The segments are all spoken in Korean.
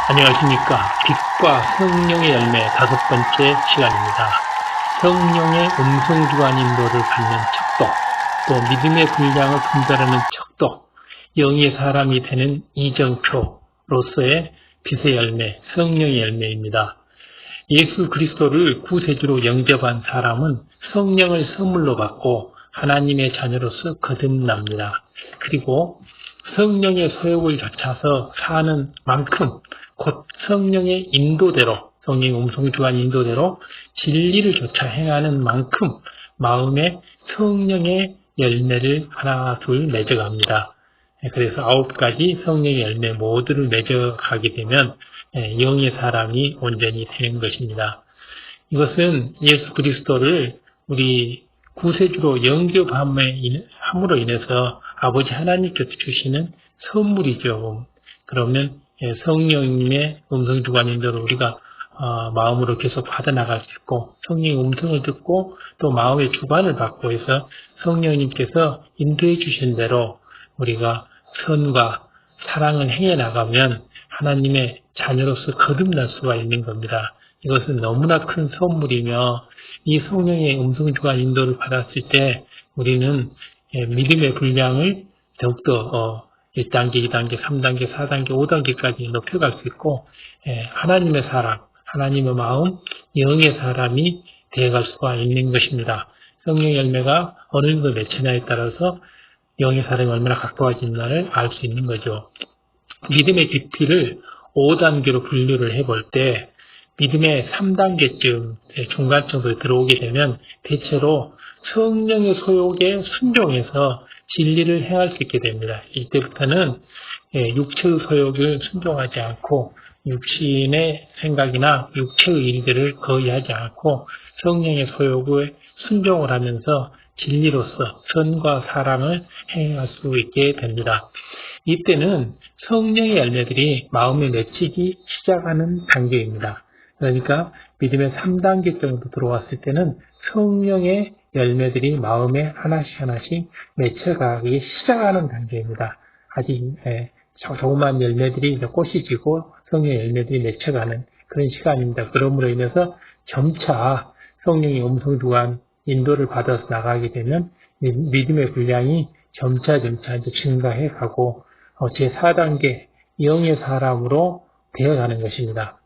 안녕하십니까. 빛과 성령의 열매 5번째 시간입니다. 성령의 음성주관 인도를 받는 척도, 또 믿음의 분량을 분별하는 척도, 영의 사람이 되는 이정표로서의 빛의 열매, 성령의 열매입니다. 예수 그리스도를 구세주로 영접한 사람은 성령을 선물로 받고 하나님의 자녀로서 거듭납니다. 그리고 성령의 소욕을 좇아서 사는 만큼 곧 성령의 인도대로, 성령의 음성주관 인도대로 진리를 좇아 행하는 만큼 마음에 성령의 열매를 하나 둘 맺어갑니다. 그래서 9가지 성령의 열매 모두를 맺어가게 되면 영의 사람이 온전히 되는 것입니다. 이것은 예수 그리스도를 우리 구세주로 영접함으로 인해서 아버지 하나님께서 주시는 선물이죠. 그러면 성령님의 음성주관 인도를 우리가 마음으로 계속 받아나갈 수 있고, 성령의 음성을 듣고 또 마음의 주관을 받고 해서 성령님께서 인도해 주신 대로 우리가 선과 사랑을 행해 나가면 하나님의 자녀로서 거듭날 수가 있는 겁니다. 이것은 너무나 큰 선물이며, 이 성령의 음성주관 인도를 받았을 때 우리는 믿음의 분량을 더욱더 1단계, 2단계, 3단계, 4단계, 5단계까지 높여갈 수 있고, 하나님의 사람, 하나님의 마음, 영의 사람이 되어갈 수가 있는 것입니다. 성령의 열매가 어느 정도 맺히냐에 따라서 영의 사람이 얼마나 가까워진다를 알 수 있는 거죠. 믿음의 깊이를 5단계로 분류를 해볼 때 믿음의 3단계쯤, 중간 정도에 들어오게 되면 대체로 성령의 소욕에 순종해서 진리를 행할 수 있게 됩니다. 이때부터는 육체의 소욕을 순종하지 않고 육신의 생각이나 육체의 일들을 거의 하지 않고 성령의 소욕에 순종을 하면서 진리로서 선과 사랑을 행할 수 있게 됩니다. 이때는 성령의 열매들이 마음에 맺히기 시작하는 단계입니다. 그러니까 믿음의 3단계 정도 들어왔을 때는 성령의 열매들이 마음에 하나씩 맺혀가기 시작하는 단계입니다. 아직 조그만 열매들이 이제 꽃이 지고 성령의 열매들이 맺혀가는 그런 시간입니다. 그러므로 인해서 점차 성령의 음성주관 인도를 받아서 나가게 되면 믿음의 분량이 점차 이제 증가해 가고 제4단계 영의 사람으로 되어가는 것입니다.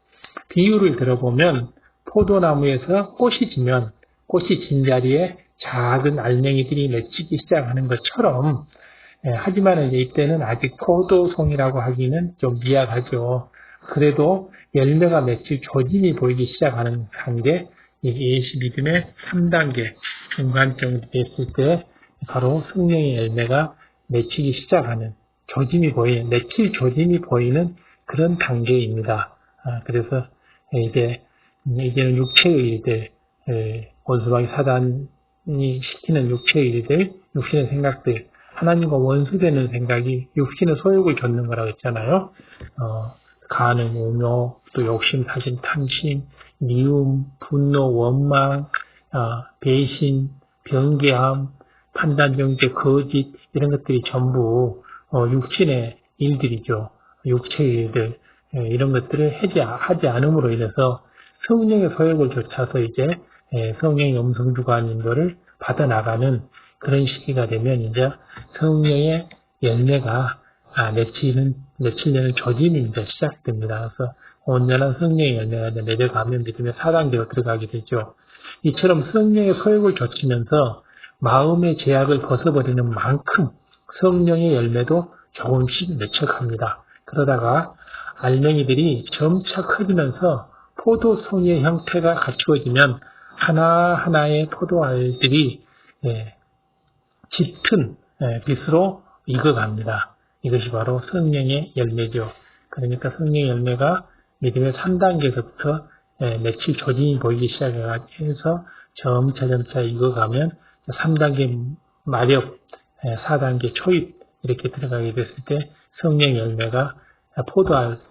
비유를 들어보면 포도나무에서 꽃이 지면 꽃이 진 자리에 작은 알맹이들이 맺히기 시작하는 것처럼, 하지만 이제 이때는 아직 포도송이라고 하기는 좀 미약하죠. 그래도 열매가 맺힐 조짐이 보이기 시작하는 단계, 예수 믿음의 3단계 중간 정도 됐을 때 바로 성령의 열매가 맺히기 시작하는 맺힐 조짐이 보이는 그런 단계입니다. 그래서 이제는 육체의 일들, 원수마귀 사단이 시키는 육체의 일들, 육신의 생각들, 하나님과 원수되는 생각이 육신의 소욕을 좇는 거라고 했잖아요. 간음, 음욕, 또 욕심, 사심, 탐심, 미움, 분노, 원망, 배신, 변개함, 판단정죄, 거짓, 이런 것들이 전부 육신의 일들이죠. 육체의 일들, 이런 것들을 하지 않음으로 인해서 성령의 소욕을 좇아서 이제 성령의 음성주관 인도를 받아나가는 그런 시기가 되면 이제 성령의 열매가 맺히려는 조짐이 이제 시작됩니다. 그래서 온전한 성령의 열매가 맺어가면 믿음의 4단계로 들어가게 되죠. 이처럼 성령의 소욕을 좇으면서 마음의 제약을 벗어버리는 만큼 성령의 열매도 조금씩 맺혀갑니다. 그러다가 알맹이들이 점차 커지면서 포도송이의 형태가 갖추어지면 하나하나의 포도알들이 짙은 빛으로 익어갑니다. 이것이 바로 성령의 열매죠. 그러니까 성령의 열매가 믿음의 3단계에서부터 맺힐 조짐이 보이기 시작해서 점차 익어가면 3단계 마력, 4단계 초입 이렇게 들어가게 됐을 때 성령의 열매가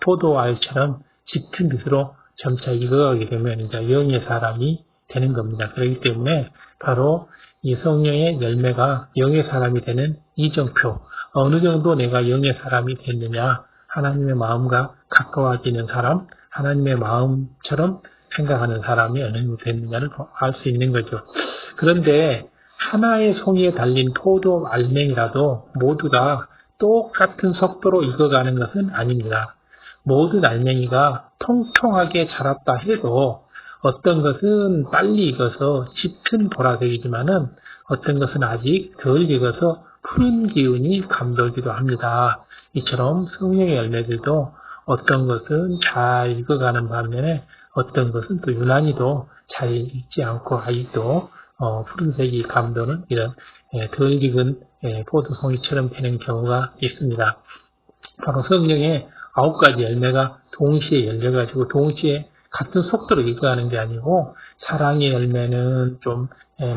포도알처럼 짙은 빛으로 점차 익어가게 되면 이제 영의 사람이 되는 겁니다. 그렇기 때문에 바로 이 성령의 열매가 영의 사람이 되는 이정표, 어느 정도 내가 영의 사람이 됐느냐, 하나님의 마음과 가까워지는 사람, 하나님의 마음처럼 생각하는 사람이 어느 정도 됐느냐를 알 수 있는 거죠. 그런데 하나의 송이에 달린 포도 알맹이라도 모두 다 똑같은 속도로 익어가는 것은 아닙니다. 모든 알맹이가 통통하게 자랐다 해도 어떤 것은 빨리 익어서 짙은 보라색이지만은 어떤 것은 아직 덜 익어서 푸른 기운이 감돌기도 합니다. 이처럼 성령의 열매들도 어떤 것은 잘 익어가는 반면에 어떤 것은 또 유난히도 잘 익지 않고 아직도 푸른색이 감도는 이런 덜 익은 포도송이처럼 되는 경우가 있습니다. 바로 성령의 9가지 열매가 동시에 열려가지고 동시에 같은 속도로 익어가는 게 아니고 사랑의 열매는 좀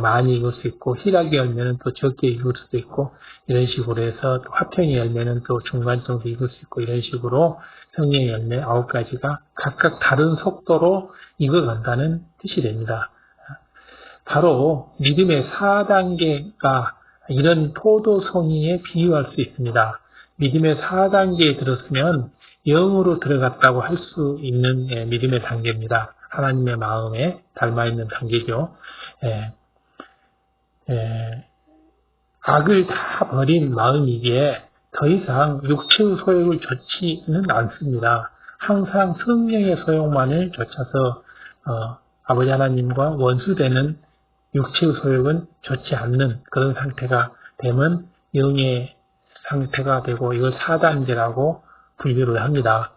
많이 익을 수 있고 희락의 열매는 또 적게 익을 수도 있고 이런 식으로 해서 또 화평의 열매는 또 중간 정도 익을 수 있고 이런 식으로 성령의 열매 9가지가 각각 다른 속도로 익어간다는 뜻이 됩니다. 바로 믿음의 4단계가 이런 포도송이에 비유할 수 있습니다. 믿음의 4단계에 들었으면 영으로 들어갔다고 할 수 있는 믿음의 단계입니다. 하나님의 마음에 닮아있는 단계죠. 악을 다 버린 마음이기에 더 이상 육체의 소욕을 좇지는 않습니다. 항상 성령의 소욕만을 좇아서 아버지 하나님과 원수되는 육체의 소욕은 좇지 않는 그런 상태가 되면 영의 상태가 되고 이걸 4단계라고 분류를 합니다.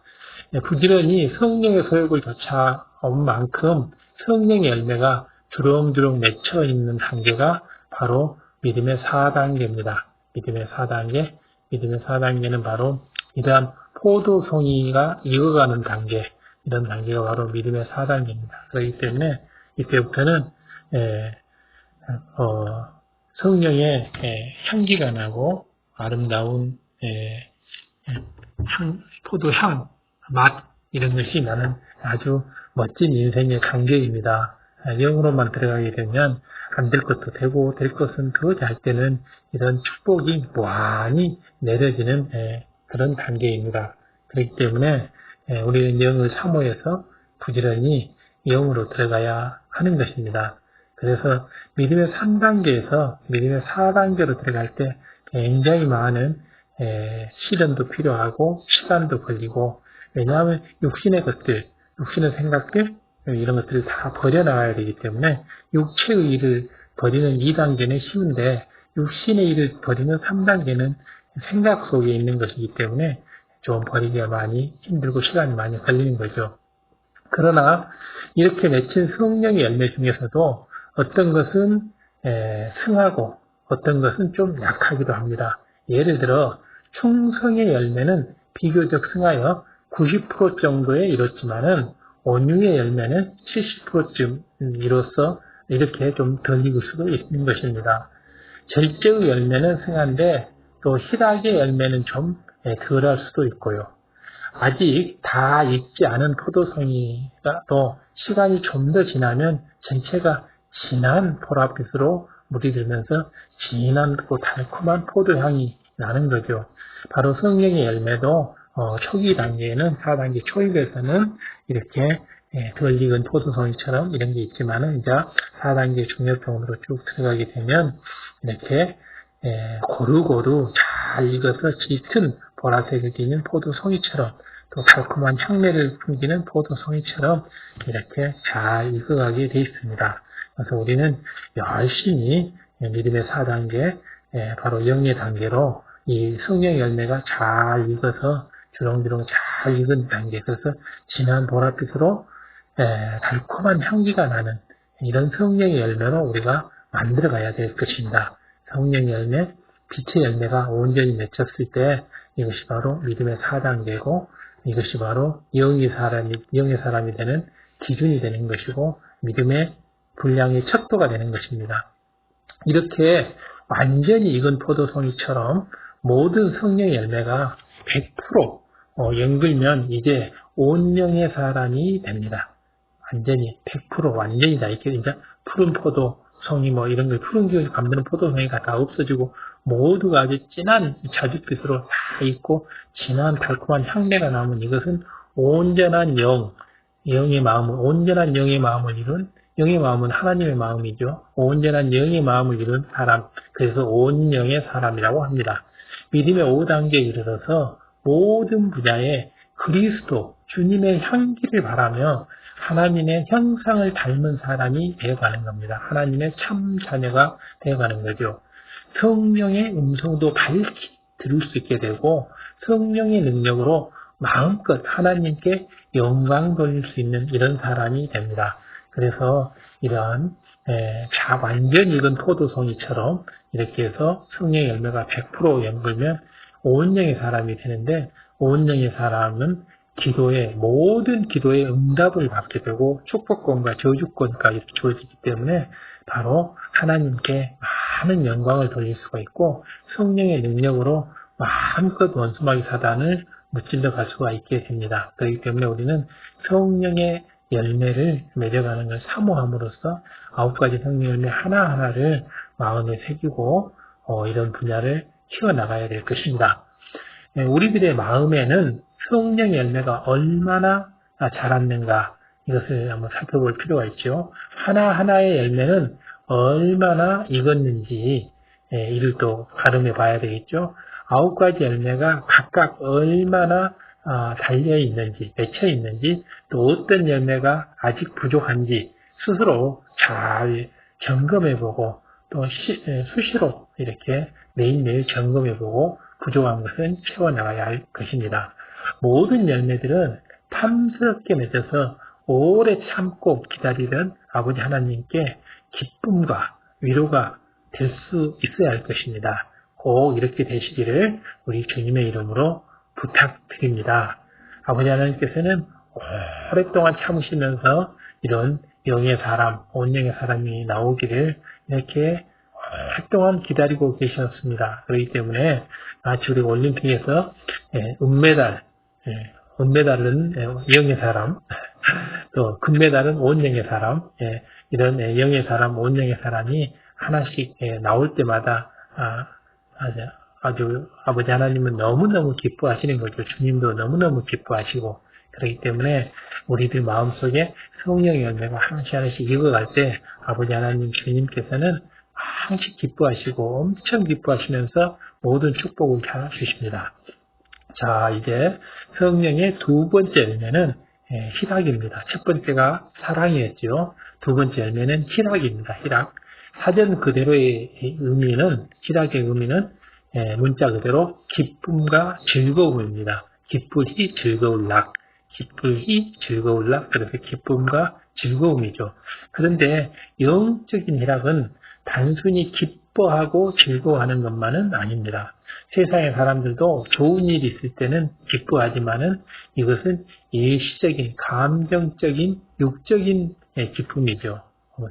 부지런히 성령의 소욕을 좇아온 만큼 성령의 열매가 주렁주렁 맺혀 있는 단계가 바로 믿음의 4단계입니다. 믿음의 4단계. 믿음의 4단계는 바로 이러한 포도송이가 익어가는 단계, 이런 단계가 바로 믿음의 4단계입니다. 그렇기 때문에 이때부터는 성령의 향기가 나고 아름다운 포도향, 맛 이런 것이 나는 아주 멋진 인생의 단계입니다. 영으로만 들어가게 되면 안 될 것도 되고 될 것은 더 잘 때는 이런 축복이 무한히 내려지는 그런 단계입니다. 그렇기 때문에 우리는 영을 사모해서 부지런히 영으로 들어가야 하는 것입니다. 그래서 믿음의 3단계에서 믿음의 4단계로 들어갈 때 굉장히 많은 시련도 필요하고 시간도 걸리고 왜냐하면 육신의 것들, 육신의 생각들 이런 것들을 다 버려나가야 되기 때문에 육체의 일을 버리는 2단계는 쉬운데 육신의 일을 버리는 3단계는 생각 속에 있는 것이기 때문에 좀 버리기가 많이 힘들고 시간이 많이 걸리는 거죠. 그러나 이렇게 맺힌 성령의 열매 중에서도 어떤 것은 승하고 어떤 것은 좀 약하기도 합니다. 예를 들어 충성의 열매는 비교적 승하여 90% 정도에 이뤘지만은 온유의 열매는 70%쯤 이로써 이렇게 좀 덜 익을 수도 있는 것입니다. 절제의 열매는 승한데 또 희락의 열매는 좀 덜할 수도 있고요. 아직 다 익지 않은 포도송이가 또 시간이 좀 더 지나면 전체가 진한 보랏빛으로 물이 들면서 진하고 달콤한 포도향이 나는 거죠. 바로 성령의 열매도 초기 단계에는 4단계 초입에서는 이렇게 덜 익은 포도송이처럼 이런 게 있지만은 이제 4단계 중요병으로 쭉 들어가게 되면 이렇게 고루고루 잘 익어서 짙은 보라색을 띠는 포도송이처럼 또 달콤한 향내를 풍기는 포도송이처럼 이렇게 잘 익어가게 되어 있습니다. 그래서 우리는 열심히 믿음의 4단계 바로 영의 단계로 이 성령의 열매가 잘 익어서 주렁주렁 잘 익은 단계, 그래서 진한 보랏빛으로 달콤한 향기가 나는 이런 성령의 열매로 우리가 만들어 가야 될 것입니다. 성령의 열매, 빛의 열매가 온전히 맺혔을 때 이것이 바로 믿음의 4단계고 이것이 바로 영의 사람이 되는 기준이 되는 것이고 믿음의 분량의 척도가 되는 것입니다. 이렇게 완전히 익은 포도송이처럼 모든 성령의 열매가 100% 연글면 이제 온영의 사람이 됩니다. 완전히 100% 완전히 다 이렇게 이제 푸른 포도송이 뭐 이런 걸 푸른 기운이 감도는 포도송이가 다 없어지고 모두가 아주 진한 자줏빛으로 다 익고 진한 달콤한 향내가 나면 이것은 온전한 영의 마음을, 온전한 영의 마음을 이룬, 영의 마음은 하나님의 마음이죠. 온전한 영의 마음을 이룬 사람, 그래서 온영의 사람이라고 합니다. 믿음의 5단계에 이르러서 모든 분야에 그리스도, 주님의 향기를 바라며 하나님의 형상을 닮은 사람이 되어가는 겁니다. 하나님의 참 자녀가 되어가는 거죠. 성령의 음성도 밝히 들을 수 있게 되고 성령의 능력으로 마음껏 하나님께 영광 돌릴 수 있는 이런 사람이 됩니다. 그래서 이러한 완전 익은 포도송이처럼 이렇게 해서 성령의 열매가 100% 연글면 온영의 사람이 되는데 온영의 사람은 모든 기도에 응답을 받게 되고 축복권과 저주권까지 주어지기 때문에 바로 하나님께 많은 영광을 돌릴 수가 있고 성령의 능력으로 마음껏 원수마귀 사단을 무찔러 갈 수가 있게 됩니다. 그렇기 때문에 우리는 성령의 열매를 맺어가는 걸 사모함으로써 9가지 성령 열매 하나하나를 마음에 새기고 이런 분야를 키워나가야 될 것입니다. 우리들의 마음에는 성령의 열매가 얼마나 자랐는가 이것을 한번 살펴볼 필요가 있죠. 하나하나의 열매는 얼마나 익었는지 이를 또 가늠해 봐야 되겠죠. 9가지 열매가 각각 얼마나 달려 있는지, 맺혀 있는지, 또 어떤 열매가 아직 부족한지 스스로 잘 점검해보고 또 수시로 이렇게 매일매일 점검해보고 부족한 것은 채워나가야 할 것입니다. 모든 열매들은 탐스럽게 맺어서 오래 참고 기다리던 아버지 하나님께 기쁨과 위로가 될 수 있어야 할 것입니다. 꼭 이렇게 되시기를 우리 주님의 이름으로 부탁드립니다. 아버지 하나님께서는 오랫동안 참으시면서 이런 영의 사람, 온영의 사람이 나오기를 이렇게 오랫동안 기다리고 계셨습니다. 그렇기 때문에 마치 우리 올림픽에서 은메달은 영의 사람, 또 금메달은 온영의 사람, 이런 영의 사람, 온영의 사람이 하나씩 나올 때마다 아주 아버지 하나님은 너무너무 기뻐하시는 거죠. 주님도 너무너무 기뻐하시고 그렇기 때문에 우리들 마음속에 성령의 열매가 하나씩 익어갈 때 아버지 하나님 주님께서는 항상 기뻐하시고 엄청 기뻐하시면서 모든 축복을 다 주십니다. 자, 이제 성령의 두 번째 열매는 희락입니다. 첫 번째가 사랑이었죠. 두 번째 열매는 희락입니다. 희락. 사전 그대로의 의미는, 희락의 의미는 문자 그대로 기쁨과 즐거움입니다. 기쁘히 즐거울락. 기쁘히 즐거울락. 그래서 기쁨과 즐거움이죠. 그런데 영적인 희락은 단순히 기뻐하고 즐거워하는 것만은 아닙니다. 세상의 사람들도 좋은 일이 있을 때는 기뻐하지만은 이것은 일시적인, 감정적인, 육적인 기쁨이죠.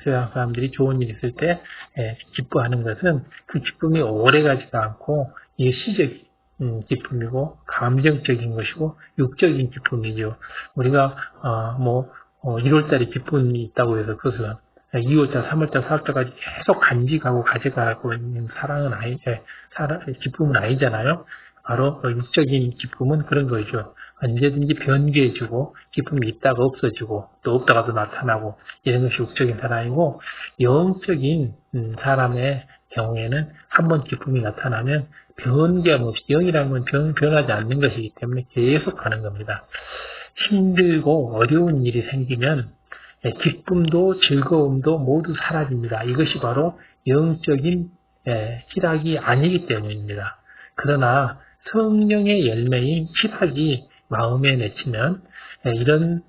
세상 사람들이 좋은 일이 있을 때 기뻐하는 것은 그 기쁨이 오래가지도 않고 일시적인 기쁨이고 감정적인 것이고 육적인 기쁨이죠. 우리가 1월달에 기쁨이 있다고 해서 그것을 2월달, 3월달, 4월달까지 계속 간직하고 가져가고 있는 기쁨은 아니잖아요. 바로 육적인 기쁨은 그런 거죠. 언제든지 변개해주고 기쁨이 있다가 없어지고 또 없다가도 나타나고 이런 것이 육적인 사람이고 영적인 사람의 경우에는 한번 기쁨이 나타나면 변개함 없이 영이라는 건 변하지 않는 것이기 때문에 계속 가는 겁니다. 힘들고 어려운 일이 생기면 기쁨도 즐거움도 모두 사라집니다. 이것이 바로 영적인 희락이 아니기 때문입니다. 그러나 성령의 열매인 희락이 마음에 맺히면 이런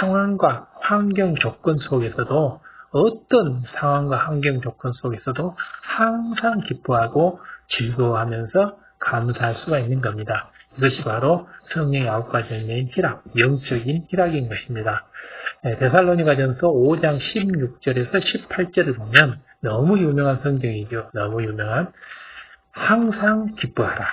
상황과 환경 조건 속에서도 어떤 상황과 환경 조건 속에서도 항상 기뻐하고 즐거워하면서 감사할 수가 있는 겁니다. 이것이 바로 성령의 9가지 열매인 희락, 영적인 희락인 것입니다. 데살로니가전서 5장 16절에서 18절을 보면 너무 유명한 성경이죠. 너무 유명한 항상 기뻐하라.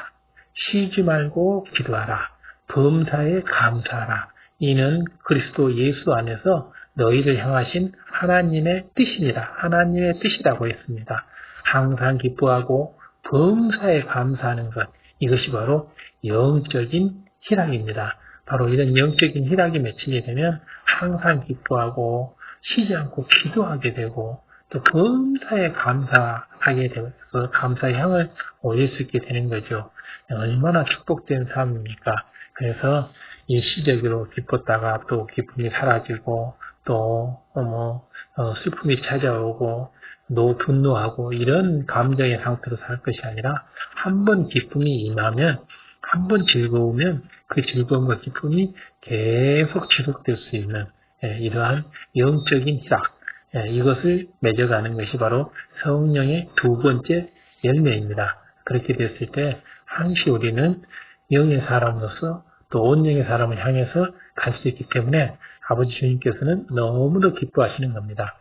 쉬지 말고 기도하라. 범사에 감사하라. 이는 그리스도 예수 안에서 너희를 향하신 하나님의 뜻이니라. 하나님의 뜻이라고 했습니다. 항상 기뻐하고 범사에 감사하는 것, 이것이 바로 영적인 희락입니다. 바로 이런 영적인 희락이 맺히게 되면 항상 기뻐하고 쉬지 않고 기도하게 되고 또 범사에 감사하게 되어서 감사의 향을 올릴 수 있게 되는 거죠. 얼마나 축복된 삶입니까? 그래서 일시적으로 기뻤다가 또 기쁨이 사라지고 또 슬픔이 찾아오고 분노하고 이런 감정의 상태로 살 것이 아니라 한 번 기쁨이 임하면 한 번 즐거우면 그 즐거움과 기쁨이 계속 지속될 수 있는 이러한 영적인 희락, 이것을 맺어가는 것이 바로 성령의 두 번째 열매입니다. 그렇게 됐을 때 항시 우리는 영의 사람으로서 또 온영의 사람을 향해서 갈 수 있기 때문에 아버지 주님께서는 너무도 기뻐하시는 겁니다.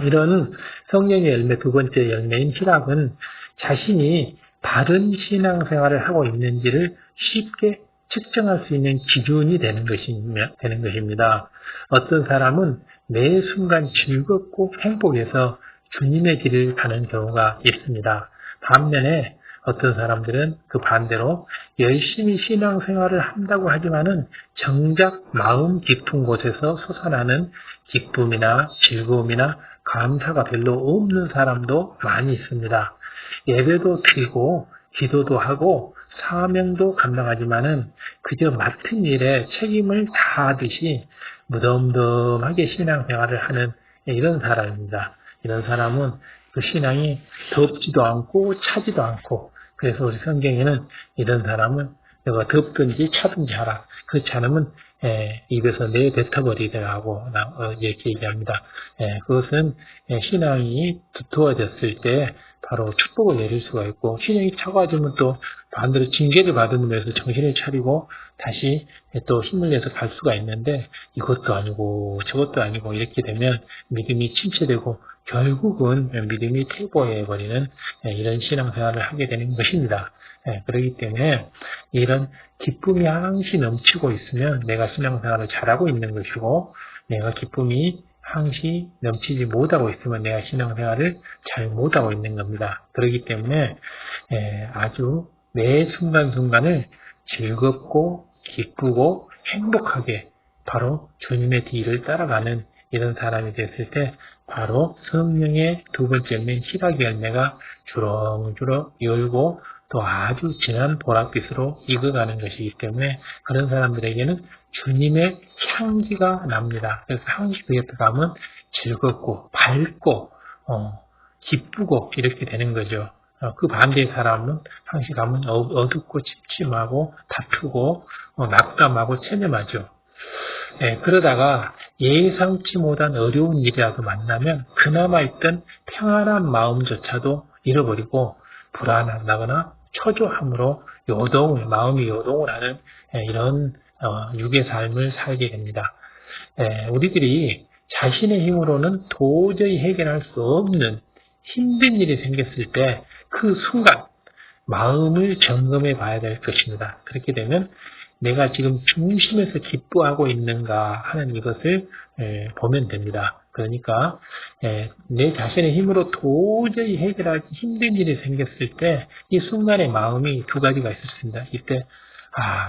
이런 성령의 열매 두 번째 열매인 희락은 자신이 바른 신앙생활을 하고 있는지를 쉽게 측정할 수 있는 기준이 되는 것입니다. 어떤 사람은 매 순간 즐겁고 행복해서 주님의 길을 가는 경우가 있습니다. 반면에 어떤 사람들은 그 반대로 열심히 신앙생활을 한다고 하지만은 정작 마음 깊은 곳에서 솟아나는 기쁨이나 즐거움이나 감사가 별로 없는 사람도 많이 있습니다. 예배도 드리고 기도도 하고 사명도 감당하지만은 그저 맡은 일에 책임을 다하듯이 무덤덤하게 신앙생활을 하는 이런 사람입니다. 이런 사람은 그 신앙이 덥지도 않고 차지도 않고 그래서 우리 성경에는 이런 사람은 너가 덥든지 차든지 하라. 그렇지 않으면 입에서 내뱉어버리더라고 이렇게 얘기합니다. 그것은 신앙이 두터워졌을 때 바로 축복을 내릴 수가 있고 신앙이 차가워지면 또 반대로 징계를 받음으로 해서 정신을 차리고 다시 또 힘을 내서 갈 수가 있는데 이것도 아니고 저것도 아니고 이렇게 되면 믿음이 침체되고 결국은 믿음이 퇴보해버리는 이런 신앙생활을 하게 되는 것입니다. 그렇기 때문에 이런 기쁨이 항시 넘치고 있으면 내가 신앙생활을 잘하고 있는 것이고 내가 기쁨이 항시 넘치지 못하고 있으면 내가 신앙생활을 잘 못하고 있는 겁니다. 그렇기 때문에 아주 매 순간순간을 즐겁고 기쁘고 행복하게 바로 주님의 뒤를 따라가는 이런 사람이 됐을 때 바로 성령의 두 번째 열매인 희락의 열매가 주렁주렁 열고 또 아주 진한 보랏빛으로 익어가는 것이기 때문에 그런 사람들에게는 주님의 향기가 납니다. 그래서 항시 그 옆에 가면 즐겁고 밝고 기쁘고 이렇게 되는 거죠. 그 반대의 사람은 항시 가면 어둡고 침침하고 다투고 낙담하고 체념하죠. 그러다가 예상치 못한 어려운 일이라도 만나면 그나마 있던 평안한 마음조차도 잃어버리고 불안하거나 초조함으로 마음이 요동을 하는 이런 육의 삶을 살게 됩니다. 우리들이 자신의 힘으로는 도저히 해결할 수 없는 힘든 일이 생겼을 때 그 순간 마음을 점검해 봐야 될 것입니다. 그렇게 되면 내가 지금 중심에서 기뻐하고 있는가 하는 이것을 보면 됩니다. 그러니까 내 자신의 힘으로 도저히 해결하기 힘든 일이 생겼을 때 이 순간의 마음이 두 가지가 있습니다. 이때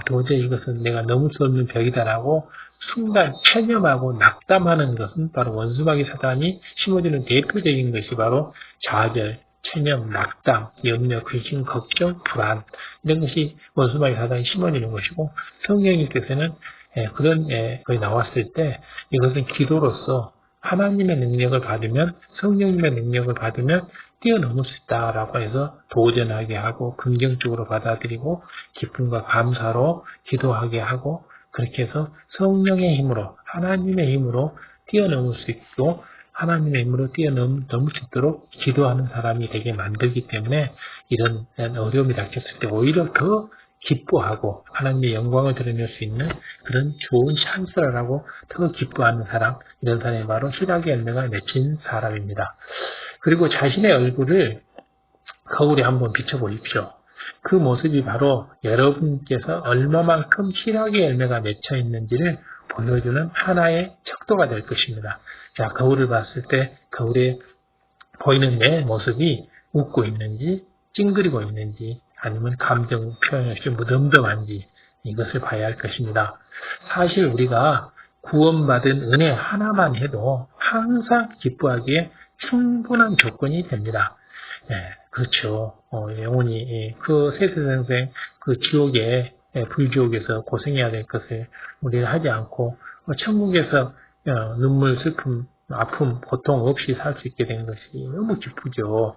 도저히 이것은 내가 넘을 수 없는 벽이다라고 순간 체념하고 낙담하는 것은 바로 원수마귀 사단이 심어주는 대표적인 것이 바로 좌절, 체념, 낙담, 염려, 근심, 걱정, 불안 이런 것이 원수마귀 사단이 심어주는 것이고 성령님께서는 그런 것이 나왔을 때 이것은 기도로서 하나님의 능력을 받으면 성령님의 능력을 받으면 뛰어넘을 수 있다라고 해서 도전하게 하고 긍정적으로 받아들이고 기쁨과 감사로 기도하게 하고 그렇게 해서 성령의 힘으로 하나님의 힘으로 뛰어넘을 수 있고 하나님의 힘으로 뛰어넘을 수 있도록 기도하는 사람이 되게 만들기 때문에 이런 어려움이 닥쳤을 때 오히려 더 기뻐하고 하나님의 영광을 드러낼 수 있는 그런 좋은 찬스라고 더 기뻐하는 사람, 이런 사람이 바로 희락의 열매가 맺힌 사람입니다. 그리고 자신의 얼굴을 거울에 한번 비춰보십시오. 그 모습이 바로 여러분께서 얼마만큼 희락의 열매가 맺혀 있는지를 보여주는 하나의 척도가 될 것입니다. 자, 거울을 봤을 때 거울에 보이는 내 모습이 웃고 있는지 찡그리고 있는지 아니면 감정 표현 없이 무덤덤한지 이것을 봐야 할 것입니다. 사실 우리가 구원받은 은혜 하나만 해도 항상 기뻐하기에 충분한 조건이 됩니다. 그렇죠. 영혼이 그 세세생생 그 지옥에 불지옥에서 고생해야 될 것을 우리는 하지 않고 천국에서 눈물, 슬픔, 아픔, 고통 없이 살 수 있게 된 것이 너무 기쁘죠.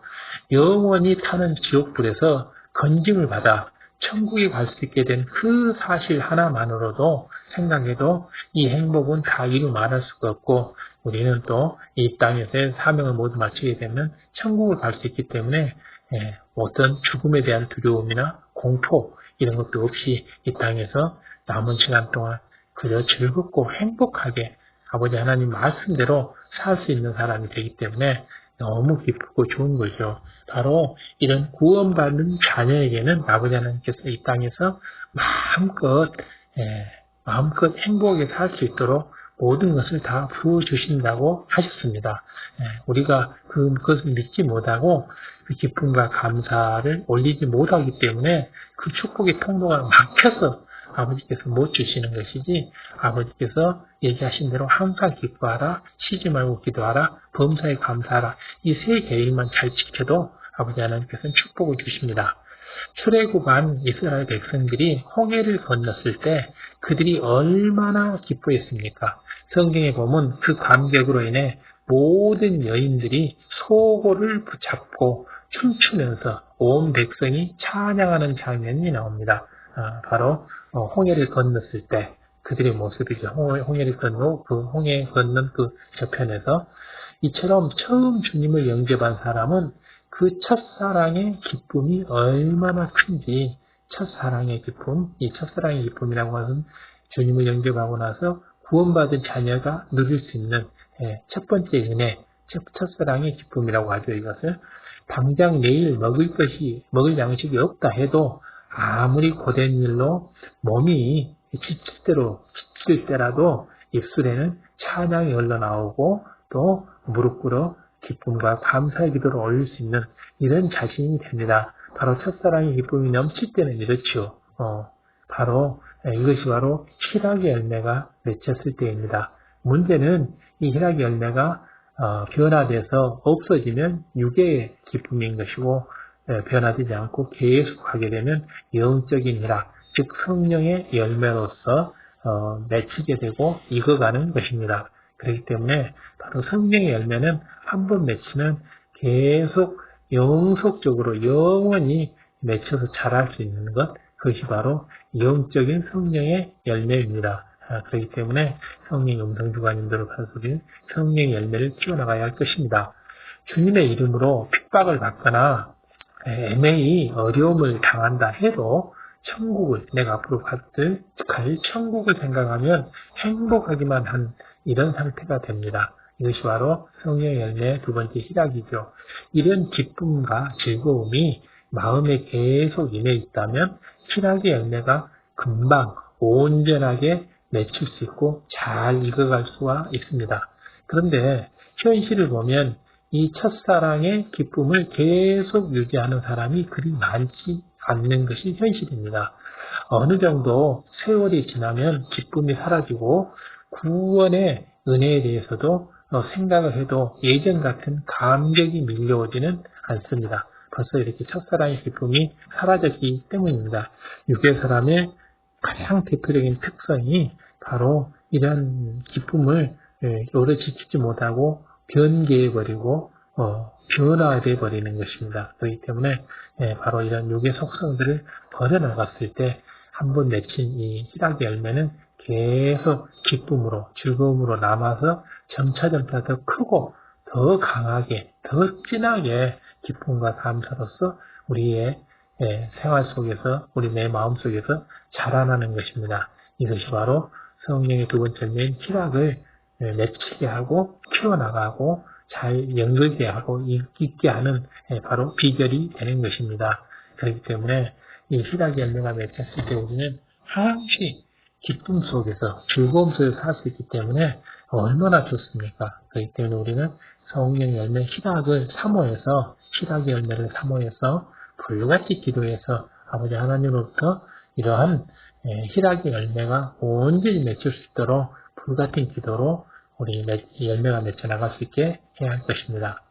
영원히 타는 지옥불에서 건짐을 받아 천국에 갈 수 있게 된 그 사실 하나만으로도 생각해도 이 행복은 다 이루 말할 수가 없고 우리는 또 이 땅에서의 사명을 모두 마치게 되면 천국을 갈 수 있기 때문에 어떤 죽음에 대한 두려움이나 공포 이런 것도 없이 이 땅에서 남은 시간 동안 그저 즐겁고 행복하게 아버지 하나님 말씀대로 살 수 있는 사람이 되기 때문에 너무 기쁘고 좋은 거죠. 바로 이런 구원받는 자녀에게는 아버지 하나님께서 이 땅에서 마음껏 행복하게 살 수 있도록 모든 것을 다 부어주신다고 하셨습니다. 우리가 그것을 믿지 못하고 그 기쁨과 감사를 올리지 못하기 때문에 그 축복의 통로가 막혀서 아버지께서 못 주시는 것이지 아버지께서 얘기하신 대로 항상 기뻐하라, 쉬지 말고 기도하라, 범사에 감사하라 이 세 계율만 잘 지켜도 아버지 하나님께서는 축복을 주십니다. 출애굽한 이스라엘 백성들이 홍해를 건넜을 때 그들이 얼마나 기뻐했습니까? 성경에 보면 그 감격으로 인해 모든 여인들이 소고를 붙잡고 춤추면서 온 백성이 찬양하는 장면이 나옵니다. 바로 홍해를 건넜을 때 그들의 모습이죠. 홍해를 건너 그 홍해 건넌 그 저편에서 이처럼 처음 주님을 영접한 사람은 그 첫사랑의 기쁨이 얼마나 큰지 첫사랑의 기쁨, 이 첫사랑의 기쁨이라고 하는 주님을 영접하고 나서 구원받은 자녀가 누릴 수 있는 첫 번째 은혜, 첫사랑의 기쁨이라고 하죠. 이것을 당장 내일 먹을 양식이 없다 해도 아무리 고된 일로 몸이 지칠 때라도 입술에는 찬양이 흘러나오고 또 무릎 꿇어 기쁨과 감사의 기도를 올릴 수 있는 이런 자신이 됩니다. 바로 첫사랑의 기쁨이 넘칠 때는 이렇죠. 이것이 바로 희락의 열매가 맺혔을 때입니다. 문제는 이 희락의 열매가 변화돼서 없어지면 육의 기쁨인 것이고 변화되지 않고 계속하게 되면 영적인 희락, 즉 성령의 열매로서 맺히게 되고 익어가는 것입니다. 그렇기 때문에 바로 성령의 열매는 한 번 맺히면 계속 영속적으로 영원히 맺혀서 자랄 수 있는 것, 그것이 바로 영적인 성령의 열매입니다. 그렇기 때문에 성령의 음성주관인들을 가지고 성령의 열매를 키워나가야 할 것입니다. 주님의 이름으로 핍박을 받거나 애매히 어려움을 당한다 해도 천국을 내가 앞으로 갈 천국을 생각하면 행복하기만 한 이런 상태가 됩니다. 이것이 바로 성령의 열매의 두 번째 희락이죠. 이런 기쁨과 즐거움이 마음에 계속 임해 있다면 희락의 열매가 금방 온전하게 맺힐 수 있고 잘 익어갈 수가 있습니다. 그런데 현실을 보면 이 첫사랑의 기쁨을 계속 유지하는 사람이 그리 많지 않는 것이 현실입니다. 어느 정도 세월이 지나면 기쁨이 사라지고 구원의 은혜에 대해서도 생각을 해도 예전 같은 감격이 밀려오지는 않습니다. 벌써 이렇게 첫사랑의 기쁨이 사라졌기 때문입니다. 유괴 사람의 가장 대표적인 특성이 바로 이런 기쁨을 오래 지키지 못하고 변개해버리고 변화돼 버리는 것입니다. 그렇기 때문에 바로 이런 육의 속성들을 버려나갔을 때 한번 맺힌 이 희락의 열매는 계속 기쁨으로 즐거움으로 남아서 점차점차 더 크고 더 강하게 더 진하게 기쁨과 감사로서 우리의 생활 속에서 우리 내 마음 속에서 자라나는 것입니다. 이것이 바로 성령의 두 번째 열매인 희락을 맺히게 하고 키워나가고 잘 연결되게 하고 있게 하는 바로 비결이 되는 것입니다. 그렇기 때문에 이 희락의 열매가 맺혔을 때 우리는 항시 기쁨 속에서 즐거움 속에서 살 수 있기 때문에 얼마나 좋습니까? 그렇기 때문에 우리는 성령의 열매 희락을 사모해서 희락의 열매를 사모해서 불같이 기도해서 아버지 하나님으로부터 이러한 희락의 열매가 온전히 맺힐 수 있도록 불같은 기도로 우리 열매가 맺혀 나갈 수 있게 해야 할 것입니다.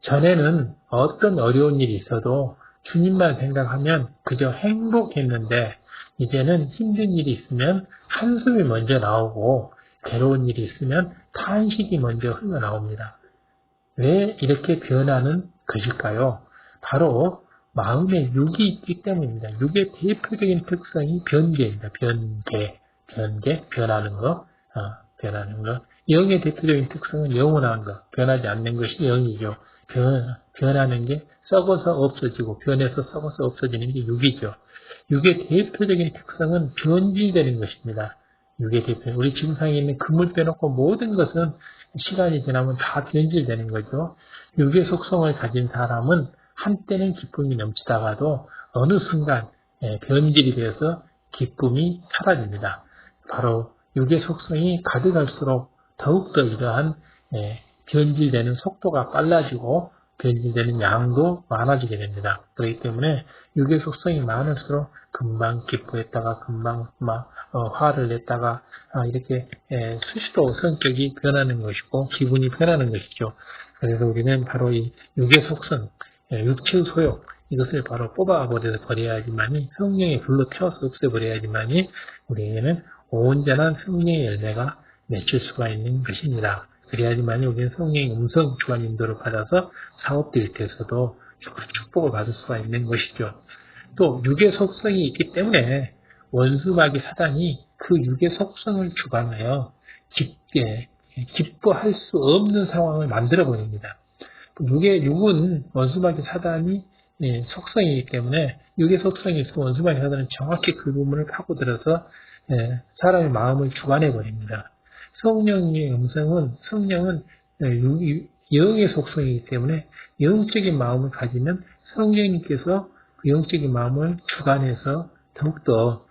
전에는 어떤 어려운 일이 있어도 주님만 생각하면 그저 행복했는데 이제는 힘든 일이 있으면 한숨이 먼저 나오고 괴로운 일이 있으면 탄식이 먼저 흘러나옵니다. 왜 이렇게 변하는 것일까요? 바로 마음에 육이 있기 때문입니다. 육의 대표적인 특성이 변개입니다. 변하는 거. 영의 대표적인 특성은 영원한 것, 변하지 않는 것이 영이죠. 변하는 게 썩어서 없어지고 변해서 썩어서 없어지는 게 육이죠. 육의 대표적인 특성은 변질되는 것입니다. 육의 대표. 우리 지구상에 있는 금을 빼놓고 모든 것은 시간이 지나면 다 변질되는 거죠. 육의 속성을 가진 사람은 한때는 기쁨이 넘치다가도 어느 순간 변질이 되어서 기쁨이 사라집니다. 바로 육의 속성이 가득할수록 더욱더 이러한 변질되는 속도가 빨라지고 변질되는 양도 많아지게 됩니다. 그렇기 때문에 육의 속성이 많을수록 금방 기뻐했다가 금방 화를 냈다가 이렇게 수시로 성격이 변하는 것이고 기분이 변하는 것이죠. 그래서 우리는 바로 이 육의 속성, 육체의 소욕 이것을 바로 뽑아버려야지만이 성령의 불로 태워서 없애버려야지만이 우리에게는 온전한 성령의 열매가 맺힐 수가 있는 것입니다. 그래야지만이 우리는 성령의 음성 주관 인도를 받아서 사업들 때에서도 축복을 받을 수가 있는 것이죠. 또 육의 속성이 있기 때문에 원수마귀 사단이 그 육의 속성을 주관하여 기뻐할 수 없는 상황을 만들어 버립니다. 육은 원수마귀 사단이 속성이기 때문에 육의 속성이 있어 원수마귀 사단은 정확히 그 부분을 파고들어서 사람의 마음을 주관해 버립니다. 성령의 음성은 성령은 영의 속성이기 때문에 영적인 마음을 가지면 성령님께서 그 영적인 마음을 주관해서 더욱더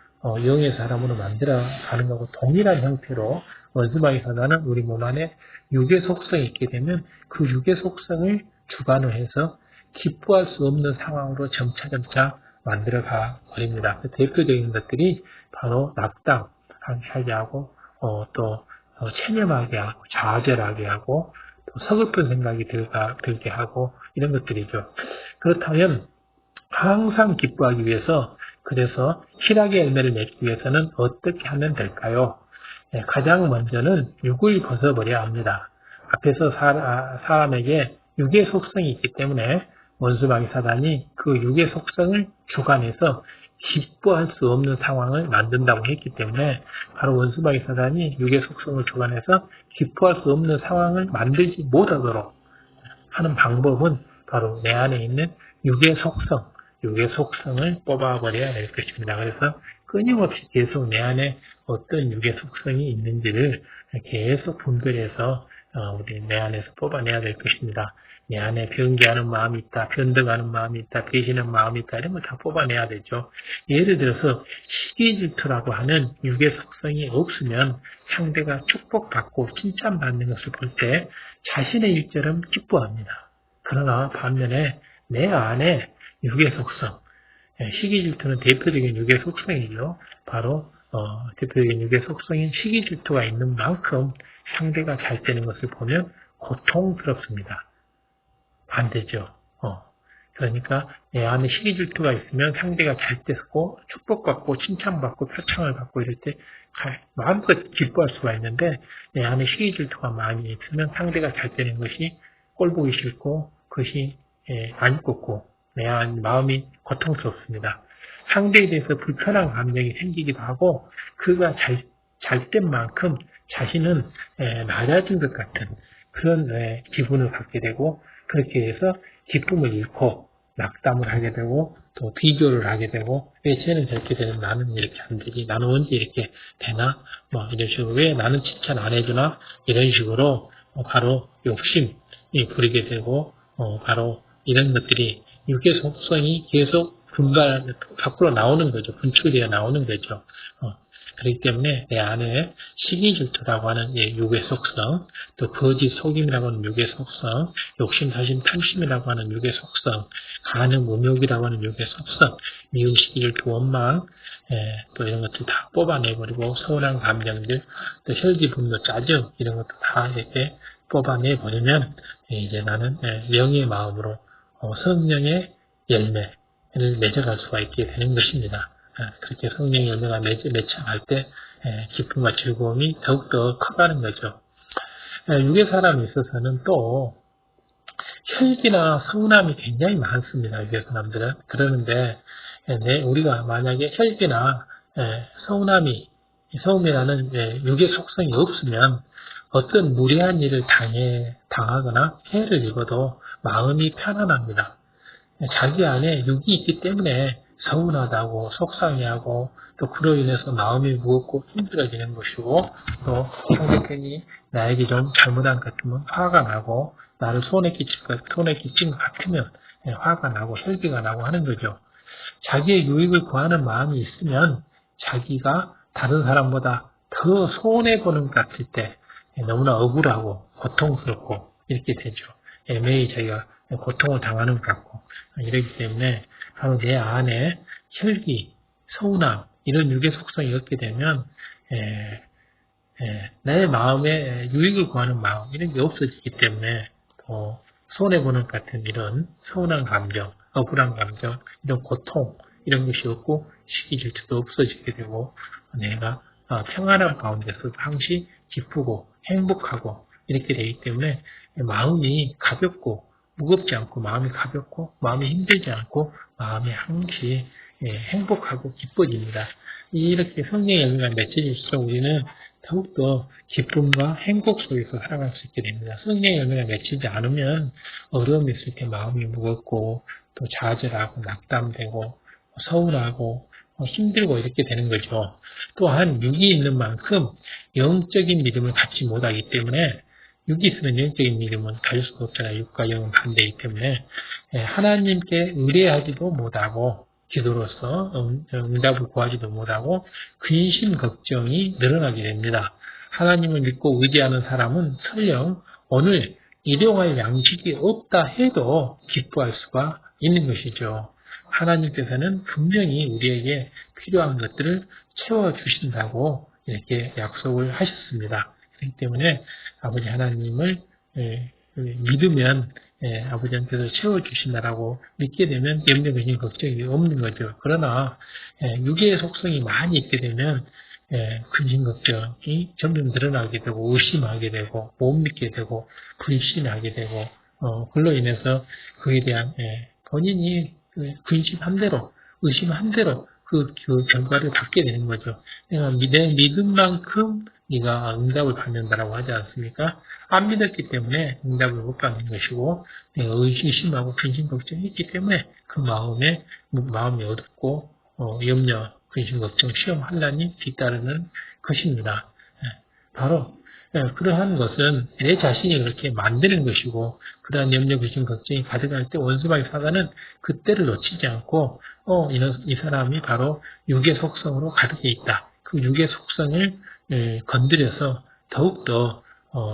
영의 사람으로 만들어 가는 것과 동일한 형태로 원수마귀 사단은 우리 몸 안에 육의 속성이 있게 되면 그 육의 속성을 주관을 해서 기뻐할 수 없는 상황으로 점차 만들어 가 버립니다. 그 대표적인 것들이 바로 낙담하게 하고 또 체념하게 하고 좌절하게 하고 또 서글픈 생각이 들게 하고 이런 것들이죠. 그렇다면 항상 기뻐하기 위해서 그래서 희락의 열매를 맺기 위해서는 어떻게 하면 될까요? 가장 먼저는 육을 벗어버려야 합니다. 앞에서 사람에게 육의 속성이 있기 때문에 원수마귀 사단이 그 육의 속성을 주관해서 기뻐할 수 없는 상황을 만든다고 했기 때문에 바로 원수마귀 사단이 육의 속성을 주관해서 기뻐할 수 없는 상황을 만들지 못하도록 하는 방법은 바로 내 안에 있는 육의 속성을 뽑아버려야 될 것입니다. 그래서 끊임없이 계속 내 안에 어떤 육의 속성이 있는지를 계속 분별해서 우리 내 안에서 뽑아내야 될 것입니다. 내 안에 변개하는 마음이 있다, 변덕하는 마음이 있다, 배신하는 마음이 있다, 이런 거 다 뽑아내야 되죠. 예를 들어서 시기질투라고 하는 육의 속성이 없으면 상대가 축복받고 칭찬받는 것을 볼 때 자신의 일처럼 기뻐합니다. 그러나 반면에 내 안에 육의 속성, 시기질투는 대표적인 육의 속성이죠. 바로 대표적인 육의 속성인 시기질투가 있는 만큼 상대가 잘 되는 것을 보면 고통스럽습니다. 반대죠. 그러니까 내 안에 시기질투가 있으면 상대가 잘 되고 축복받고 칭찬받고 표창을 받고 이럴 때 마음껏 기뻐할 수가 있는데 내 안에 시기질투가 많이 있으면 상대가 잘 되는 것이 꼴보기 싫고 그것이 안 이뻤고 내 안 마음이 고통스럽습니다. 상대에 대해서 불편한 감정이 생기기도 하고 그가 잘 된 만큼 자신은 낮아진 것 같은 그런 기분을 갖게 되고 그렇게 해서 기쁨을 잃고 낙담을 하게 되고 또 비교를 하게 되고 왜 쟤는 저렇게 되는 나는 이렇게 안 되지 나는 언제 이렇게 되나 이런 식으로 왜 나는 칭찬 안 해주나 이런 식으로 바로 욕심이 부리게 되고 바로 이런 것들이 육의 속성이 계속 밖으로 나오는 거죠. 분출되어 나오는 거죠. 그렇기 때문에 내 안에 시기질투라고 하는 육의 속성, 또 거짓 속임이라고 하는 육의 속성, 욕심, 사심, 탐심이라고 하는 육의 속성, 간음, 음욕이라고 하는 육의 속성, 미움, 시기질투, 원망, 또 이런 것들 다 뽑아내버리고 서운한 감정들, 또 혈기, 분노, 짜증 이런 것도 다 이렇게 뽑아내버리면 이제 나는 영의 마음으로 성령의 열매를 맺어갈 수가 있게 되는 것입니다. 그렇게 성령의 열매가 맺혀갈 때 기쁨과 즐거움이 더욱더 커가는 거죠. 육의 사람에 있어서는 또 혈기나 서운함이 굉장히 많습니다. 육의 사람들은. 그러는데 우리가 만약에 혈기나 서움이라는 육의 속성이 없으면 어떤 무례한 일을 당하거나 해를 입어도 마음이 편안합니다. 자기 안에 육이 있기 때문에 서운하다고 속상해하고 또 그로 인해서 마음이 무겁고 힘들어지는 것이고 또 상대편이 나에게 좀 잘못한 것 같으면 화가 나고 나를 손에 끼친 것 같으면 화가 나고 혈기가 나고 하는 거죠. 자기의 유익을 구하는 마음이 있으면 자기가 다른 사람보다 더 손해보는 것 같을 때 너무나 억울하고 고통스럽고 이렇게 되죠. 매일 자기가 고통을 당하는 것 같고 이러기 때문에 바로 내 안에 혈기, 서운함 이런 육의 속성이 없게 되면 내 마음에 유익을 구하는 마음 이런 게 없어지기 때문에 또 손해보는 것 같은 이런 서운한 감정, 억울한 감정, 이런 고통 이런 것이 없고 시기질투도 없어지게 되고 내가 평안한 가운데서 항시 기쁘고 행복하고 이렇게 되기 때문에 마음이 가볍고 무겁지 않고 마음이 가볍고 마음이 힘들지 않고 마음이 항시 행복하고 기뻐집니다. 이렇게 성령의 열매가 맺혀질수록 우리는 더욱더 기쁨과 행복 속에서 살아갈 수 있게 됩니다. 성령의 열매가 맺히지 않으면 어려움이 있을 때 마음이 무겁고 또 좌절하고 낙담되고 서운하고 힘들고 이렇게 되는 거죠. 또한 육이 있는 만큼 영적인 믿음을 갖지 못하기 때문에 육이 있으면 영적인 믿음은 가질 수가 없잖아요. 육과 영은 반대이기 때문에 하나님께 의뢰하지도 못하고 기도로서 응답을 구하지도 못하고 근심 걱정이 늘어나게 됩니다. 하나님을 믿고 의지하는 사람은 설령 오늘 일용할 양식이 없다 해도 기뻐할 수가 있는 것이죠. 하나님께서는 분명히 우리에게 필요한 것들을 채워주신다고 이렇게 약속을 하셨습니다. 그렇기 때문에 아버지 하나님을 믿으면 아버지한테서 채워주신다라고 믿게 되면 염려, 근심, 걱정이 없는 거죠. 그러나 육의 속성이 많이 있게 되면 근심, 걱정이 점점 늘어나게 되고 의심하게 되고 못 믿게 되고 불신하게 되고 그로 인해서 그에 대한 본인이 근심한 대로 의심한 대로 그 결과를 받게 되는 거죠. 내가 내 믿음만큼 네가 응답을 받는다라고 하지 않습니까? 안 믿었기 때문에 응답을 못 받는 것이고 내가 의심하고 근심 걱정이 있기 때문에 그 마음이 어둡고 염려, 근심 걱정, 시험 환난이 뒤따르는 것입니다. 바로 그러한 것은 내 자신이 그렇게 만드는 것이고 그러한 염려, 근심, 걱정이 가득할 때 원수마귀 사단은 그때를 놓치지 않고 이 사람이 바로 육의 속성으로 가득해 있다. 그 육의 속성을 건드려서 더욱더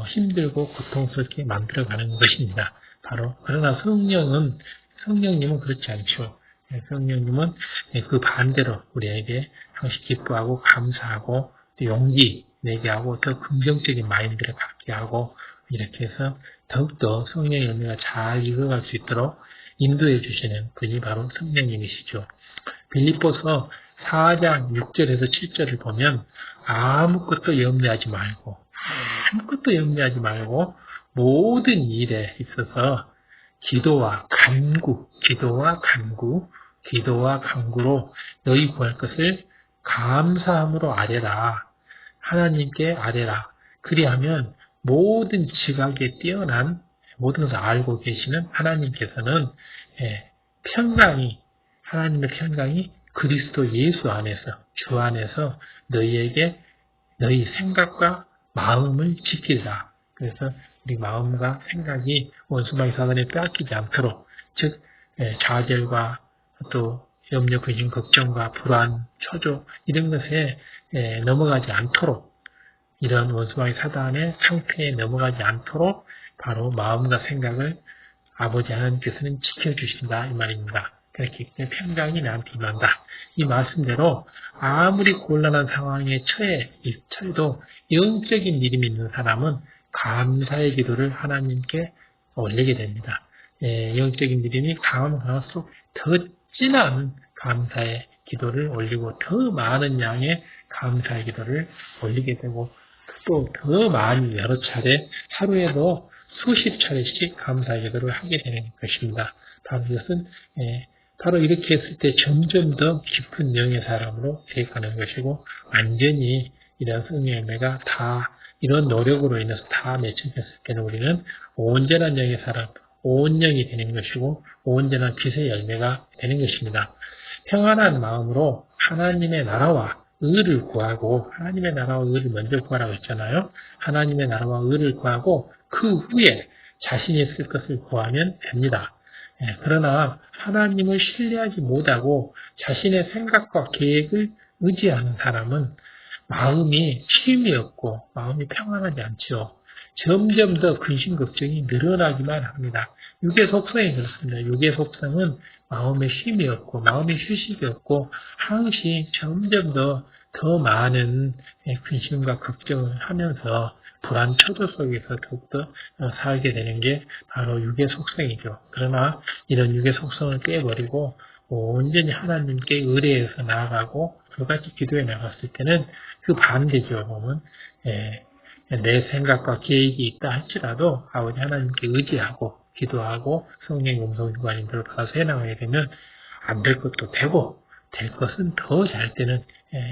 힘들고 고통스럽게 만들어가는 것입니다. 바로 그러나 성령님은 그렇지 않죠. 성령님은 그 반대로 우리에게 항상 기뻐하고 감사하고 또 용기 내게 하고 더 긍정적인 마인드를 갖게 하고 이렇게 해서 더욱더 성령의 열매가 잘 익어갈 수 있도록 인도해 주시는 분이 바로 성령님이시죠. 빌립보서 4장 6절에서 7절을 보면 아무것도 염려하지 말고 모든 일에 있어서 기도와 간구로 너희 구할 것을 감사함으로 아뢰라. 하나님께 아뢰라. 그리하면 모든 지각에 뛰어난 모든 것을 알고 계시는 하나님께서는 하나님의 평강이 그리스도 예수 안에서 주 안에서 너희에게 너희 생각과 마음을 지키라. 그래서 우리 마음과 생각이 원수마귀 사단에 빼앗기지 않도록 즉 좌절과 또 염려, 근심, 걱정과 불안, 초조 이런 것에 넘어가지 않도록 이런 원수마귀 사단의 상태에 넘어가지 않도록 바로 마음과 생각을 아버지 하나님께서는 지켜주신다 이 말입니다. 그렇기 때문에 평강이 나한테 임한다. 이 말씀대로 아무리 곤란한 상황에 처해도 영적인 믿음이 있는 사람은 감사의 기도를 하나님께 올리게 됩니다. 영적인 믿음이 강하면 강할수록 더 진한 감사의 기도를 올리고 더 많은 양의 감사의 기도를 올리게 되고 또 더 많이 여러 차례 하루에도 수십 차례씩 감사의 기도를 하게 되는 것입니다. 바로 이것은 바로 이렇게 했을 때 점점 더 깊은 영의 사람으로 되어가는 것이고 완전히 이런 성령 열매가 다 이런 노력으로 인해서 다 맺혀졌을 때는 우리는 온전한 영의 사람, 온영이 되는 것이고 온전한 빛의 열매가 되는 것입니다. 평안한 마음으로 하나님의 나라와 의를 구하고 하나님의 나라와 의를 먼저 구하라고 했잖아요. 하나님의 나라와 의를 구하고 그 후에 자신이 쓸 것을 구하면 됩니다. 그러나 하나님을 신뢰하지 못하고 자신의 생각과 계획을 의지하는 사람은 마음이 쉼이 없고 마음이 평안하지 않죠. 점점 더 근심 걱정이 늘어나기만 합니다. 육의 속성이 그렇습니다. 육의 속성은 마음에 쉼이 없고 마음에 휴식이 없고 항시 점점 더 많은 근심과 걱정을 하면서 불안 초조 속에서 더욱더 살게 되는 게 바로 육의 속성이죠. 그러나 이런 육의 속성을 깨버리고 온전히 하나님께 의뢰해서 나아가고 그같이 기도해 나갔을 때는 그 반대죠. 보면 내 생각과 계획이 있다 할지라도 아버지 하나님께 의지하고 기도하고 성령의 음성 주관인들을 받아서 해나가게 되면 안 될 것도 되고 될 것은 더 잘 되는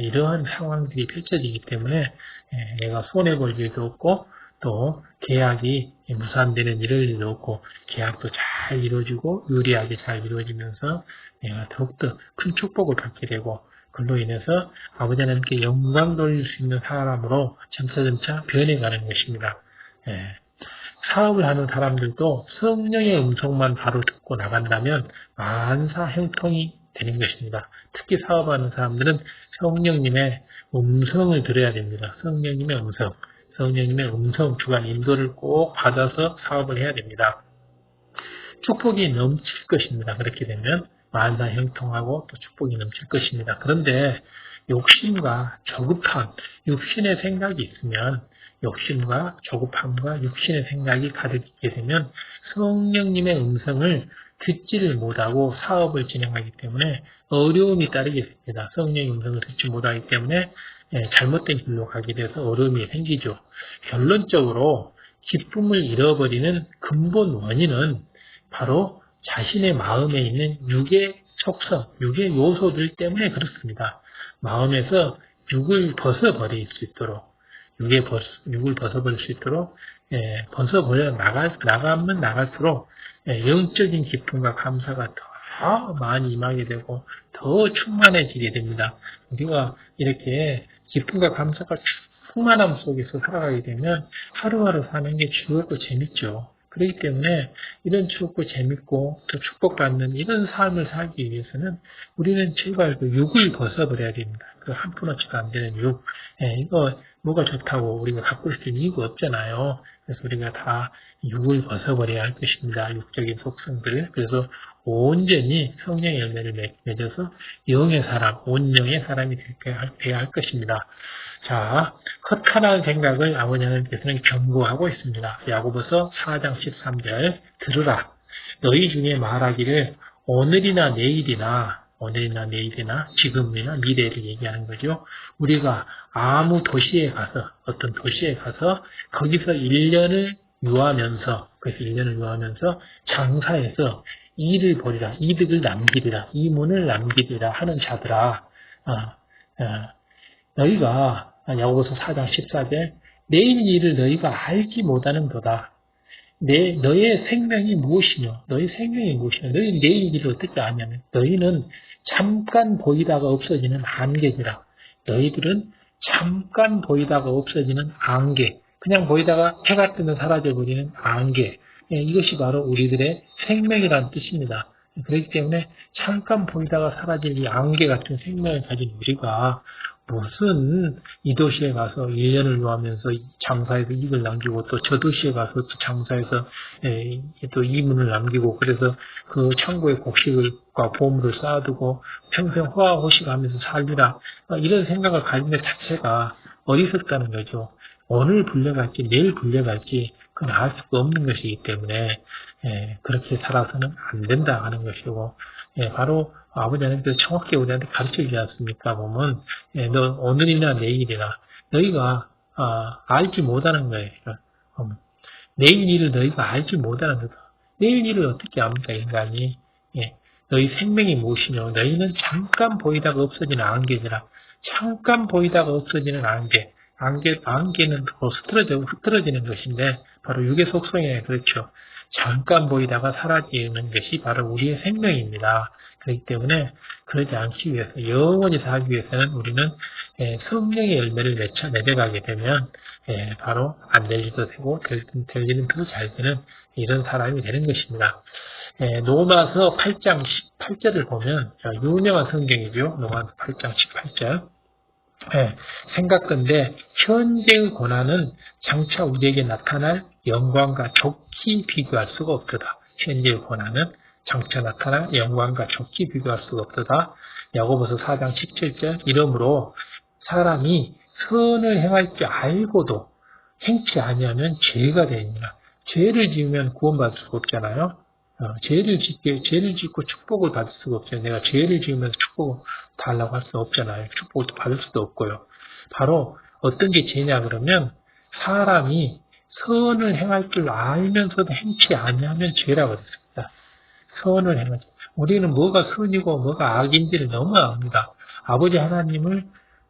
이러한 상황들이 펼쳐지기 때문에 내가 손해볼 일도 없고 또 계약이 무산되는 이럴 일도 없고 계약도 잘 이루어지고 유리하게 잘 이루어지면서 내가 더욱더 큰 축복을 받게 되고 그로 인해서 아버지 하나님께 영광 돌릴 수 있는 사람으로 점차점차 변해가는 것입니다. 사업을 하는 사람들도 성령의 음성만 바로 듣고 나간다면 만사 형통이 되는 것입니다. 특히 사업하는 사람들은 성령님의 음성을 들어야 됩니다. 성령님의 음성 주관 인도를 꼭 받아서 사업을 해야 됩니다. 축복이 넘칠 것입니다. 그렇게 되면 만사 형통하고 또 축복이 넘칠 것입니다. 그런데 욕심과 조급함, 육신의 생각이 있으면 욕심과 조급함과 육신의 생각이 가득있게 되면 성령님의 음성을 듣지를 못하고 사업을 진행하기 때문에 어려움이 따르게 됩니다. 성령의 음성을 듣지 못하기 때문에 잘못된 길로 가게 돼서 어려움이 생기죠. 결론적으로 기쁨을 잃어버리는 근본 원인은 바로 자신의 마음에 있는 육의 속성, 육의 요소들 때문에 그렇습니다. 마음에서 육을 벗어버릴 수 있도록 육을 벗어버릴 수 있도록 벗어버려 나가면 나갈수록 영적인 기쁨과 감사가 더 많이 임하게 되고 더 충만해지게 됩니다. 우리가 이렇게 기쁨과 감사가 충만함 속에서 살아가게 되면 하루하루 사는 게 즐겁고 재밌죠. 그렇기 때문에 이런 즐겁고 재밌고 또 축복받는 이런 삶을 살기 위해서는 우리는 제발 그 육을 벗어버려야 됩니다. 그 한 푼어치도 안 되는 육. 이거 뭐가 좋다고 우리가 갖고 있을 이유가 없잖아요. 그래서 우리가 다 육을 벗어버려야 할 것입니다. 육적인 속성들을. 그래서 온전히 성령의 열매를 맺어서 영의 사람, 온영의 사람이 되어야 할 것입니다. 자, 허탄한 생각을 아버지 하나님께서는 경고하고 있습니다. 야고보서 4장 13절 들으라. 너희 중에 말하기를 오늘이나 내일이나 지금이나 미래를 얘기하는 거죠. 우리가 아무 도시에 가서 어떤 도시에 가서 거기서 1년을 유하면서 장사해서 이를 벌이라, 이득을 남기리라, 이문을 남기리라 하는 자들아. 너희가 야고보서 4장 14절 내일 일을 너희가 알지 못하는도다. 너의 생명이 무엇이냐? 너희 내일 일을 어떻게 아냐면 너희는 잠깐 보이다가 없어지는 안개지라. 너희들은 잠깐 보이다가 없어지는 안개. 그냥 보이다가 해가 뜨면 사라져버리는 안개. 이것이 바로 우리들의 생명이라는 뜻입니다. 그렇기 때문에 잠깐 보이다가 사라질 이 안개 같은 생명을 가진 우리가 무슨 이 도시에 가서 1년을 요하면서 장사해서 이익을 남기고 또 저 도시에 가서 또 장사해서 또 이문을 남기고 그래서 그 창고에 곡식과 보물을 쌓아두고 평생 호화호식하면서 살리라 이런 생각을 가진 것 자체가 어리석다는 거죠. 오늘 불려갈지 내일 불려갈지 그건 알 수가 없는 것이기 때문에 그렇게 살아서는 안 된다 하는 것이고 바로 아버지 하나님께서 정확히 우리한테 가르쳐 주지 않습니까? 보면 너 오늘이나 내일이나 너희가 알지 못하는 거예요. 내일 일을 너희가 알지 못하는 거다. 내일 일을 어떻게 압니까? 인간이. 너희 생명이 무엇이냐? 너희는 잠깐 보이다가 없어지는 안개지라. 잠깐 보이다가 없어지는 안개. 안개는 흐트러지는 것인데 바로 육의 속성에 그렇죠. 잠깐 보이다가 사라지는 것이 바로 우리의 생명입니다. 그렇기 때문에 그러지 않기 위해서 영원히 살기 위해서는 우리는 성령의 열매를 맺어가게 되면 바로 안 될 일도 되고 될 일은 더 잘 되는 이런 사람이 되는 것입니다. 로마서 8장 18절을 보면 유명한 성경이죠. 로마서 8장 18절 생각건대 현재의 고난은 장차 우리에게 나타날 영광과 좋게 비교할 수가 없도다. 현재의 고난은 장차 나타날 영광과 좋게 비교할 수가 없도다. 야고보서 4장 17절 이러므로 사람이 선을 행할 줄 알고도 행치 아니하면 죄가 되니라. 죄를 지으면 구원받을 수가 없잖아요. 죄를 짓고 축복을 받을 수가 없죠. 내가 죄를 지으면서 축복을 달라고 할 수 없잖아요. 축복을 받을 수도 없고요. 바로 어떤 게 죄냐 그러면 사람이 선을 행할 줄 알면서도 행치 아니하면 죄라고 했습니다. 선을 행하지. 우리는 뭐가 선이고 뭐가 악인지를 너무 압니다. 아버지 하나님을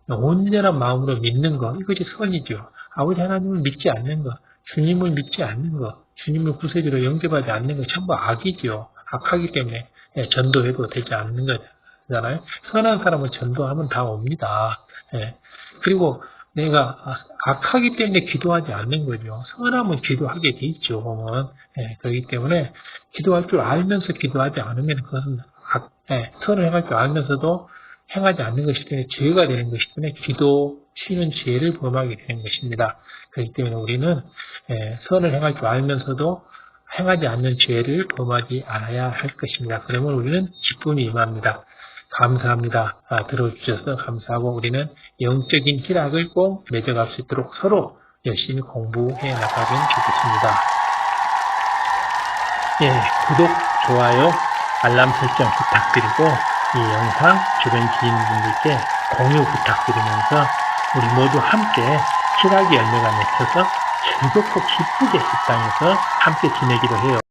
온전한 마음으로 믿는 것, 이것이 선이죠. 아버지 하나님을 믿지 않는 것, 주님을 믿지 않는 것, 주님을 구세주로 영접하지 않는 것 전부 악이죠. 악하기 때문에 전도해도 되지 않는 거잖아요. 선한 사람은 전도하면 다 옵니다. 그리고 내가 악하기 때문에 기도하지 않는 거죠. 선하면 기도하게 돼 있죠. 보면 그렇기 때문에 기도할 줄 알면서 기도하지 않으면 그것은 선을 행할 줄 알면서도 행하지 않는 것이기 때문에 죄가 되는 것이기 때문에 기도 쉬는 죄를 범하게 되는 것입니다. 그렇기 때문에 우리는 선을 행할 줄 알면서도 행하지 않는 죄를 범하지 않아야 할 것입니다. 그러면 우리는 기쁨이 임합니다. 감사합니다. 들어주셔서 감사하고 우리는 영적인 희락을 꼭 맺어갈 수 있도록 서로 열심히 공부해 나가면 좋겠습니다. 구독, 좋아요, 알람 설정 부탁드리고 이 영상 주변 지인분들께 공유 부탁드리면서 우리 모두 함께 희락의 열매가 맺혀서 즐겁고 기쁘게 이 땅에서 함께 지내기로 해요.